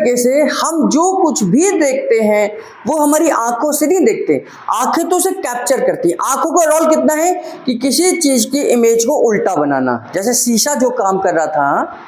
तरीके से हम जो कुछ भी देखते हैं वो हमारी आंखों से नहीं देखते, आंखें तो उसे कैप्चर करती हैं। आंखों का रोल कितना है कि किसी चीज की इमेज को उल्टा बनाना। जैसे शीशा जो काम कर रहा था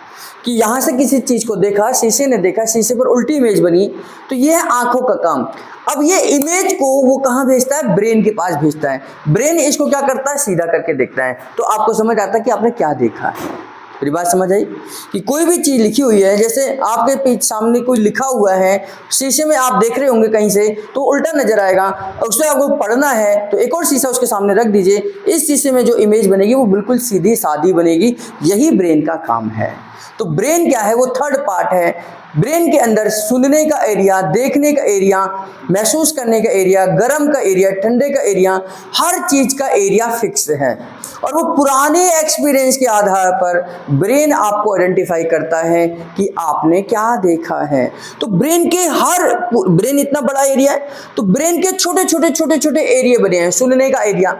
कि यहां से किसी चीज को देखा, शीशे ने देखा, शीशे पर उल्टी इमेज बनी, तो ये है आंखों का काम। अब ये इमेज को वो कहां भेजता है? ब्रेन के पास भेजता है। ब्रेन इसको क्या करता है? सीधा करके देखता है। तो आपको समझ आता है कि आपने क्या देखा है। मेरी बात समझ आई कि कोई भी चीज लिखी हुई है, जैसे आपके पीछे सामने कोई लिखा हुआ है, शीशे में आप देख रहे होंगे कहीं से तो उल्टा नजर आएगा, उससे आपको पढ़ना है तो एक और शीशा उसके सामने रख दीजिए, इस शीशे में जो इमेज बनेगी वो बिल्कुल सीधी सादी बनेगी। यही ब्रेन का काम है। तो ब्रेन क्या है? वो थर्ड पार्ट है। ब्रेन के अंदर सुनने का एरिया, देखने का एरिया, महसूस करने का एरिया, गर्म का एरिया, ठंडे का एरिया, हर चीज का एरिया फिक्स है। और वो पुराने एक्सपीरियंस के आधार पर ब्रेन आपको आइडेंटिफाई करता है कि आपने क्या देखा है। तो ब्रेन इतना बड़ा एरिया है, तो ब्रेन के छोटे छोटे छोटे छोटे एरिया बने हैं। सुनने का एरिया,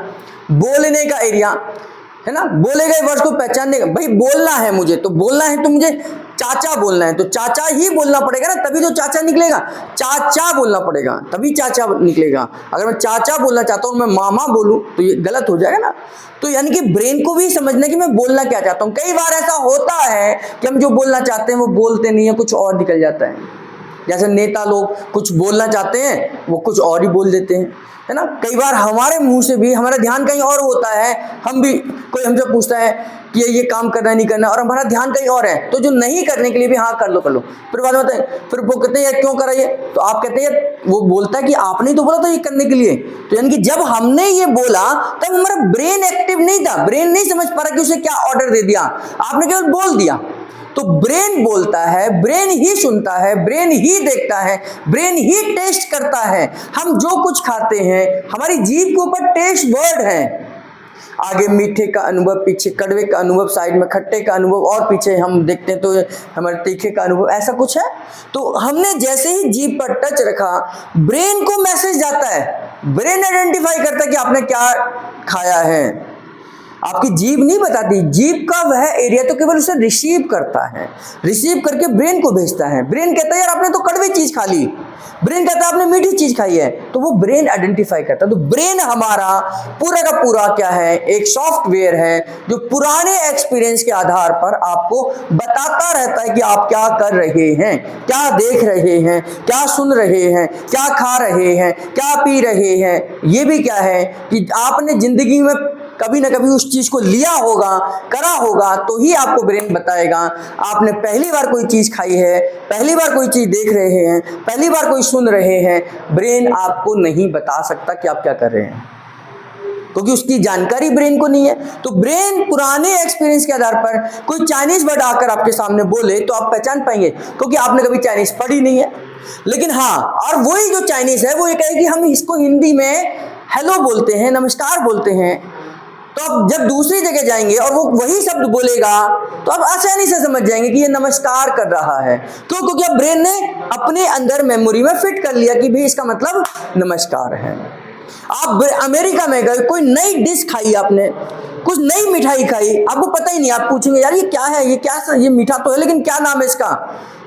बोलने का एरिया, है ना, बोले गए वर्ड को पहचानने का। भाई बोलना है मुझे, तो बोलना है तो मुझे चाचा बोलना है, तो चाचा ही बोलना पड़ेगा ना, तभी तो चाचा निकलेगा। चाचा बोलना पड़ेगा तभी चाचा निकलेगा। अगर मैं चाचा बोलना चाहता हूँ, मैं मामा बोलूं तो ये गलत हो जाएगा ना। तो यानी कि ब्रेन को भी समझना कि मैं बोलना क्या चाहता हूँ। कई बार ऐसा होता है कि हम जो बोलना चाहते हैं वो बोलते नहीं है, कुछ और निकल जाता है। जैसे नेता लोग कुछ बोलना चाहते हैं वो कुछ और ही बोल देते हैं, है ना। कई बार हमारे मुंह से भी हमारा ध्यान कहीं और होता है, कोई हमसे पूछता है कि ये काम करना है नहीं करना, और हमारा ध्यान कहीं और है, तो जो नहीं करने के लिए भी हाँ कर लो, फिर बाद में फिर वो कहते हैं यार क्यों करा ये, तो आप कहते हैं, वो बोलता है कि आपने तो बोला था ये करने के लिए। तो यानी कि जब हमने ये बोला तब हमारा ब्रेन एक्टिव नहीं था, ब्रेन नहीं समझ पा रहा कि उसे क्या ऑर्डर दे दिया, आपने केवल बोल दिया। तो ब्रेन बोलता है, ब्रेन ही सुनता है, ब्रेन ही देखता है, ब्रेन ही टेस्ट करता है। हम जो कुछ खाते हैं हमारी जीभ के ऊपर टेस्ट वर्ड है। आगे मीठे का अनुभव, पीछे कड़वे का अनुभव, साइड में खट्टे का अनुभव, और पीछे हम देखते हैं तो हमारे तीखे का अनुभव, ऐसा कुछ है। तो हमने जैसे ही जीभ पर टच रखा, ब्रेन को मैसेज जाता है, ब्रेन आइडेंटिफाई करता है कि आपने क्या खाया है। आपकी जीभ नहीं बताती, जीभ का वह एरिया तो केवल उसे रिसीव करता है, रिसीव करके ब्रेन को भेजता है। ब्रेन कहता है यार आपने तो कड़वी चीज खा ली, ब्रेन कहता है आपने मीठी चीज खाई है, तो वो ब्रेन आइडेंटिफाई करता है। तो ब्रेन हमारा पूरा का पूरा क्या है? एक सॉफ्टवेयर है जो पुराने एक्सपीरियंस के आधार पर आपको बताता रहता है कि आप क्या कर रहे हैं, क्या देख रहे हैं, क्या सुन रहे हैं, क्या खा रहे हैं, क्या पी रहे हैं। ये भी क्या है कि आपने जिंदगी में कभी ना कभी उस चीज को लिया होगा, करा होगा, तो ही आपको ब्रेन बताएगा। आपने पहली बार कोई चीज खाई है, पहली बार कोई चीज देख रहे हैं, पहली बार कोई सुन रहे हैं, ब्रेन आपको नहीं बता सकता कि आप क्या कर रहे हैं, क्योंकि उसकी जानकारी ब्रेन को नहीं है। तो ब्रेन पुराने एक्सपीरियंस के आधार पर कोई चाइनीज वर्ड आकर आपके सामने बोले तो आप पहचान पाएंगे, क्योंकि आपने कभी चाइनीज पढ़ी नहीं है। लेकिन हाँ, और वही जो चाइनीज है वो ये कहे कि हम इसको हिंदी में हेलो बोलते हैं, नमस्कार बोलते हैं। तो आप जब दूसरी जगह जाएंगे और वो वही शब्द बोलेगा तो आप आसानी से समझ जाएंगे कि ये नमस्कार कर रहा है। क्यों? क्योंकि अब ब्रेन ने अपने अंदर मेमोरी में फिट कर लिया कि भाई इसका मतलब नमस्कार है। आप अमेरिका में गए, कोई नई डिश खाई, आपने कुछ नई मिठाई खाई, आपको पता ही नहीं, आप पूछेंगे यार ये क्या है, ये क्या ये मीठा तो है लेकिन क्या नाम है इसका,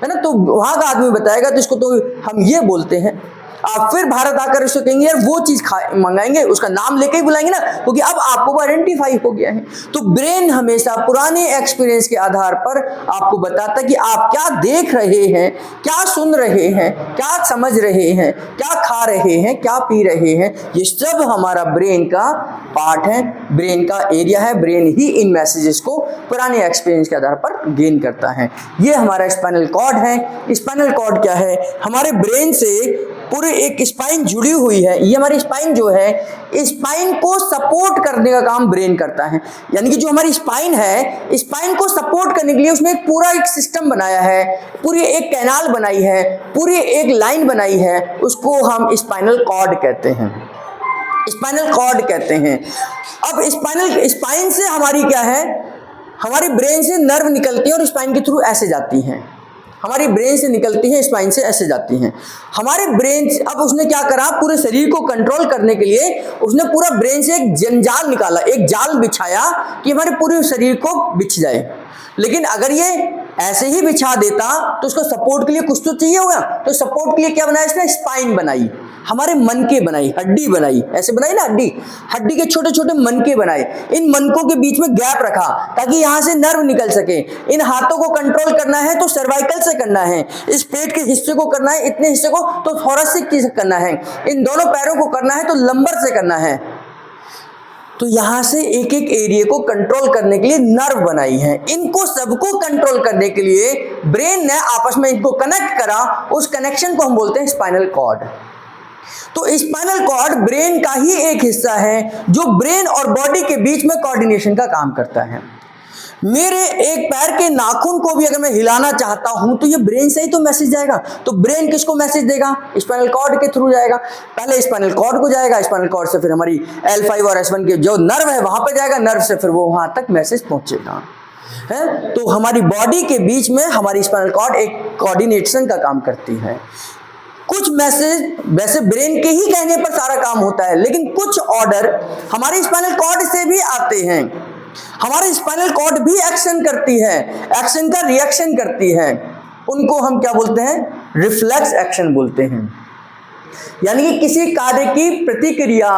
है ना। तो वहां का आदमी बताएगा तो इसको तो हम ये बोलते हैं। आप फिर भारत आकर उसको कहेंगे यार वो चीज मंगाएंगे, उसका नाम लेके ही बुलाएंगे ना, क्योंकि अब आपको वो आइडेंटिफाई हो गया है। तो ब्रेन हमेशा पुराने एक्सपीरियंस के आधार पर आपको बताता है कि आप क्या देख रहे हैं, क्या सुन रहे हैं, क्या समझ रहे हैं, क्या खा रहे हैं, क्या पी रहे हैं। ये सब हमारा ब्रेन का पार्ट है, ब्रेन का एरिया है। ब्रेन ही इन मैसेजेस को पुराने एक्सपीरियंस के आधार पर गेन करता है। ये हमारा स्पाइनल कॉर्ड है। स्पाइनल कॉर्ड क्या है? हमारे ब्रेन से पूरे एक स्पाइन जुड़ी हुई है। ये हमारी स्पाइन जो है, स्पाइन को सपोर्ट करने का काम ब्रेन करता है। यानी कि जो हमारी स्पाइन है, स्पाइन को सपोर्ट करने के लिए उसने पूरा एक सिस्टम बनाया है, पूरी एक कैनाल बनाई है, पूरी एक लाइन बनाई है, उसको हम स्पाइनल कॉर्ड कहते हैं, स्पाइनल कॉर्ड कहते हैं। अब स्पाइन से हमारी क्या है, हमारी ब्रेन से नर्व निकलती है और स्पाइन के थ्रू ऐसे जाती हैं, हमारी ब्रेन से निकलती है, स्पाइन से ऐसे जाती हैं। हमारे ब्रेन, अब उसने क्या करा, पूरे शरीर को कंट्रोल करने के लिए उसने पूरा ब्रेन से एक जंजाल निकाला, एक जाल बिछाया कि हमारे पूरे शरीर को बिछ जाए। लेकिन अगर ये ऐसे ही बिछा देता तो उसको सपोर्ट के लिए कुछ तो चाहिए होगा, तो सपोर्ट के लिए क्या बनाया इसने, स्पाइन बनाई, हमारे मनके बनाई, हड्डी बनाई, ऐसे बनाई ना हड्डी, हड्डी के छोटे छोटे मनके बनाए, इन मनकों के बीच में गैप रखा ताकि यहां से नर्व निकल सके। इन हाथों को कंट्रोल करना है तो सर्वाइकल से करना है, इस पेट के हिस्से को करना है, इतने हिस्से को तो थोरेसिक से करना है, इन दोनों पैरों को करना है तो लंबर से करना है। तो यहां से एक एक एरिया को कंट्रोल करने के लिए नर्व बनाई है। इनको सबको कंट्रोल करने के लिए ब्रेन ने आपस में इनको कनेक्ट करा, उस कनेक्शन को हम बोलते हैं स्पाइनल कॉर्ड। तो स्पाइनल कॉर्ड ब्रेन का ही एक हिस्सा है जो ब्रेन और बॉडी के बीच में कोऑर्डिनेशन का काम करता है। मेरे एक पैर के नाखून को भी अगर मैं हिलाना चाहता हूं तो ये ब्रेन से ही तो मैसेज जाएगा। तो ब्रेन किसको मैसेज देगा, स्पाइनल कॉर्ड के थ्रू जाएगा। पहले स्पाइनल कॉर्ड को जाएगा, स्पाइनल कॉर्ड से फिर हमारी L5 और S1 के जो नर्व है वहां पे जाएगा, नर्व से फिर वो वहां तक मैसेज पहुंचेगा है। तो हमारी बॉडी के बीच में हमारी स्पाइनल कॉर्ड एक कोऑर्डिनेशन का काम करती है। कुछ मैसेज वैसे ब्रेन के ही कहने पर सारा काम होता है, लेकिन कुछ ऑर्डर हमारे स्पाइनल कॉर्ड से भी आते हैं। हमारे स्पाइनल कॉर्ड भी एक्शन करती है, एक्शन का रिएक्शन करती है, उनको हम क्या बोलते हैं, रिफ्लेक्स एक्शन बोलते हैं। यानी कि किसी कार्य की प्रतिक्रिया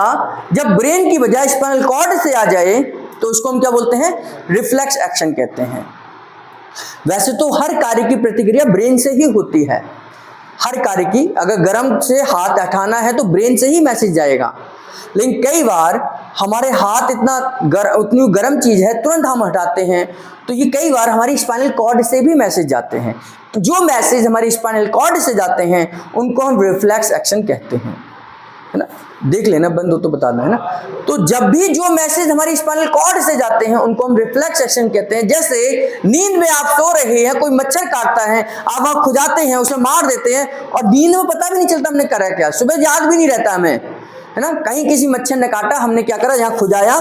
जब ब्रेन की बजाय स्पाइनल कॉर्ड से आ जाए तो उसको हम क्या बोलते हैं, रिफ्लेक्स एक्शन कहते हैं। वैसे तो हर कार्य की प्रतिक्रिया ब्रेन से ही होती है, हर कार्य की, अगर गर्म से हाथ हटाना है तो ब्रेन से ही मैसेज जाएगा, लेकिन कई बार हमारे हाथ उतनी गर्म चीज है तुरंत हम हटाते हैं, तो ये कई बार हमारी स्पाइनल कॉर्ड से भी मैसेज जाते हैं। जो मैसेज हमारी स्पाइनल कॉर्ड से जाते हैं उनको हम रिफ्लेक्स एक्शन कहते हैं, है ना। देख लेना, बंद हो तो बता दो, है ना। तो जब भी जो मैसेज हमारी स्पाइनल कॉर्ड से जाते हैं उनको हम रिफ्लेक्स एक्शन कहते हैं। जैसे नींद में आप सो रहे हैं, कोई मच्छर काटता है, आप वहां खुजाते हैं, उसे मार देते हैं और नींद में पता भी नहीं चलता हमने करा क्या, सुबह याद भी नहीं रहता हमें, है ना। कहीं किसी मच्छर ने काटा, हमने क्या करा, यहाँ खुजाया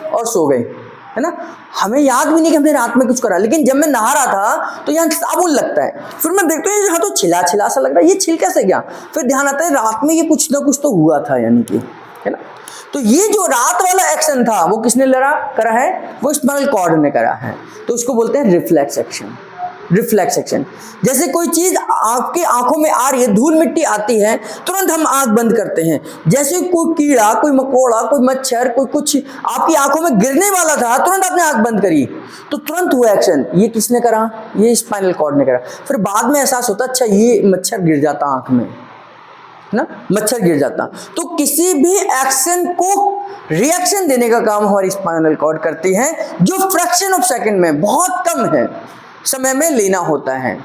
और सो गए, है ना। हमें याद भी नहीं कि हमने रात में कुछ करा। लेकिन जब मैं नहा रहा था तो यहाँ साबुन लगता है, फिर मैं देखता हूँ यहाँ तो छिला छिला सा लग रहा है, ये छिल कैसे गया, फिर ध्यान आता है रात में ये कुछ ना कुछ तो हुआ था, यानी कि, है ना। तो ये जो रात वाला एक्शन था वो किसने करा है, वो स्पाइनल कॉर्ड ने करा है। तो उसको बोलते हैं रिफ्लेक्स एक्शन, रिफ्लेक्स एक्शन। जैसे कोई चीज आपकी आंखों में आ रही है, धूल मिट्टी आती है, तुरंत हम आंख बंद करते हैं। जैसे कोई कीड़ा, कोई मकोड़ा, कोई मच्छर, कोई कुछ आपकी आंखों में गिरने वाला था, तुरंत आपने आंख बंद करी, तो तुरंत हुआ एक्शन। ये किसने करा, ये स्पाइनल कॉर्ड ने करा। फिर बाद में एहसास होता, अच्छा ये मच्छर गिर जाता आंख में, ना, मच्छर गिर जाता। तो किसी भी एक्शन को रिएक्शन देने का काम हमारी स्पाइनल कॉर्ड करती है, जो फ्रैक्शन ऑफ सेकंड में, बहुत कम है समय में लेना होता है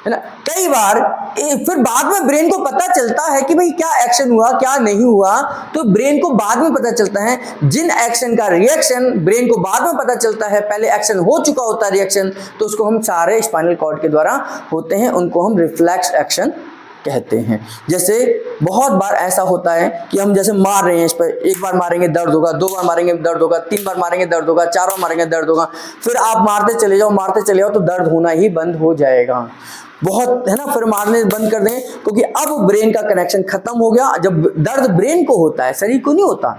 ना। कई बार फिर बाद में ब्रेन को पता चलता है कि भाई क्या एक्शन हुआ क्या नहीं हुआ, तो ब्रेन को बाद में पता चलता है। जिन एक्शन का रिएक्शन ब्रेन को बाद में पता चलता है, पहले एक्शन हो चुका होता है रिएक्शन, तो उसको हम सारे स्पाइनल कॉर्ड के द्वारा होते हैं, उनको हम रिफ्लेक्स एक्शन कहते हैं। जैसे बहुत बार ऐसा होता है कि हम जैसे मार रहे हैं, इस पर एक बार मारेंगे दर्द होगा, 2 बार मारेंगे दर्द होगा, 3 बार मारेंगे दर्द होगा, 4 बार मारेंगे दर्द होगा, फिर आप मारते चले जाओ तो दर्द होना ही बंद हो जाएगा, बहुत, है ना। फिर मारने बंद कर दें, क्योंकि अब ब्रेन का कनेक्शन खत्म हो गया। जब दर्द ब्रेन को होता है, शरीर को नहीं होता,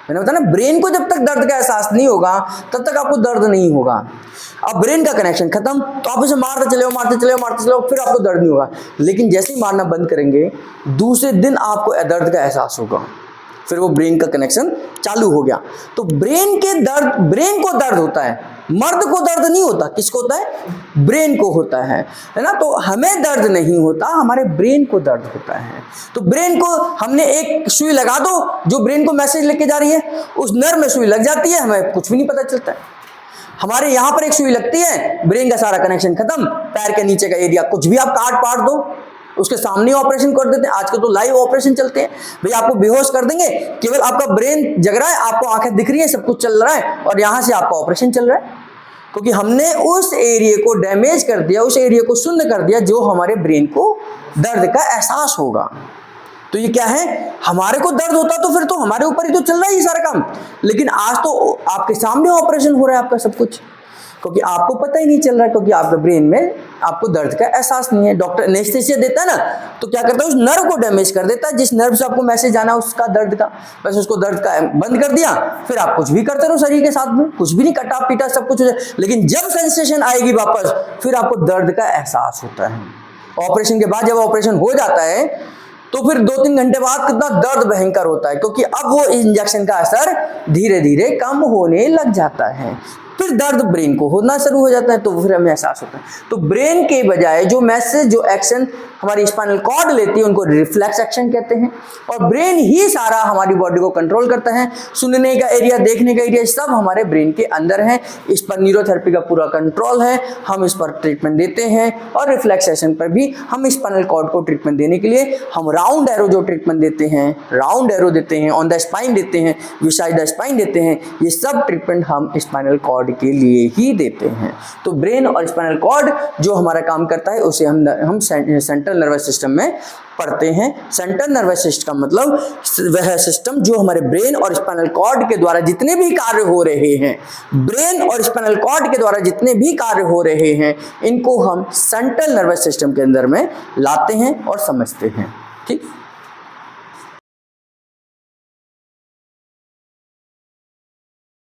मैंने बताया ना, ब्रेन को जब तक दर्द का एहसास नहीं होगा तब तक आपको दर्द नहीं होगा। अब ब्रेन का कनेक्शन खत्म, तो आप इसे मारते चले जाओ, फिर आपको दर्द नहीं होगा। लेकिन जैसे ही मारना बंद करेंगे, दूसरे दिन आपको दर्द का एहसास होगा, फिर वो ब्रेन का कनेक्शन चालू हो गया। तो ब्रेन को दर्द होता है, मर्द को दर्द नहीं होता। किसको होता है, ब्रेन को होता है ना। तो हमें दर्द नहीं होता, हमारे ब्रेन को दर्द होता है। तो ब्रेन को हमने एक सुई लगा दो जो ब्रेन को मैसेज लेके जा रही है, उस नर्व में सुई लग जाती है, हमें कुछ भी नहीं पता चलता है। हमारे यहां पर एक सुई लगती है, ब्रेन का सारा कनेक्शन खत्म, पैर के नीचे का एरिया कुछ भी आप काट पाट दो, उसके सामने ऑपरेशन कर देते हैं। आजकल तो लाइव ऑपरेशन चलते हैं, भैया आपको बेहोश कर देंगे, केवल आपका ब्रेन जग रहा है, आपको आंखें दिख रही है, सब कुछ चल रहा है और यहां से आपका ऑपरेशन चल रहा है, क्योंकि हमने उस एरिया को डैमेज कर दिया, उस एरिया को शून्य कर दिया जो हमारे ब्रेन को दर्द का एहसास होगा। तो ये क्या है, हमारे को दर्द होता तो फिर तो हमारे ऊपर ही तो चल रहा है ये सारा काम, लेकिन आज तो आपके सामने ऑपरेशन हो रहा है आपका सब कुछ। क्योंकि आपको पता ही नहीं चल रहा है, क्योंकि आपके ब्रेन में आपको दर्द का एहसास नहीं है। डॉक्टर एनेस्थीसिया देता है ना, तो क्या करता है, उस नर्व को डैमेज कर देता है, जिस नर्व से आपको मैसेज आना उसका दर्द का, बस उसको दर्द का बंद कर दिया, फिर आप कुछ भी करते रहो शरीर के साथ में, कुछ भी नहीं, कटा पीटा सब कुछ हो जाए, लेकिन जब सेंसेशन आएगी वापस, फिर आपको दर्द का एहसास होता है। ऑपरेशन के बाद जब ऑपरेशन हो जाता है तो फिर 2-3 घंटे बाद कितना दर्द भयंकर होता है, क्योंकि अब वो इंजेक्शन का असर धीरे धीरे कम होने लग जाता है। फिर दर्द ब्रेन को होना शुरू हो जाता है, तो फिर हमें एहसास होता है। तो ब्रेन के बजाय जो मैसेज, जो एक्शन हमारी स्पाइनल कॉर्ड लेती है, उनको रिफ्लेक्स एक्शन कहते हैं, और ब्रेन ही सारा हमारी बॉडी को कंट्रोल करता है। सुनने का एरिया, देखने का एरिया, सब हमारे ब्रेन के अंदर है। इस पर न्यूरोथेरेपी का पूरा कंट्रोल है, हम इस पर ट्रीटमेंट देते हैं। और रिफ्लेक्सेशन पर भी हम स्पाइनल कॉर्ड को ट्रीटमेंट देने के लिए हम राउंड एरो जो ट्रीटमेंट देते हैं, राउंड एरो देते हैं, ऑन द स्पाइन देते हैं, विसाइड द स्पाइन देते हैं, ये सब ट्रीटमेंट हम स्पाइनल कॉर्ड के लिए ही देते हैं। तो ब्रेन और स्पाइनल कॉर्ड जो हमारा काम करता है, उसे हम सेंट्रल नर्वस सिस्टम में पढ़ते हैं। सेंट्रल नर्वस सिस्टम मतलब वह सिस्टम जो हमारे ब्रेन और स्पाइनल कॉर्ड के द्वारा जितने भी कार्य हो रहे हैं, ब्रेन और स्पाइनल कॉर्ड के द्वारा जितने भी कार्य हो रहे हैं, इनको हम सेंट्रल नर्वस सिस्टम के अंदर में लाते हैं और समझते हैं। ठीक।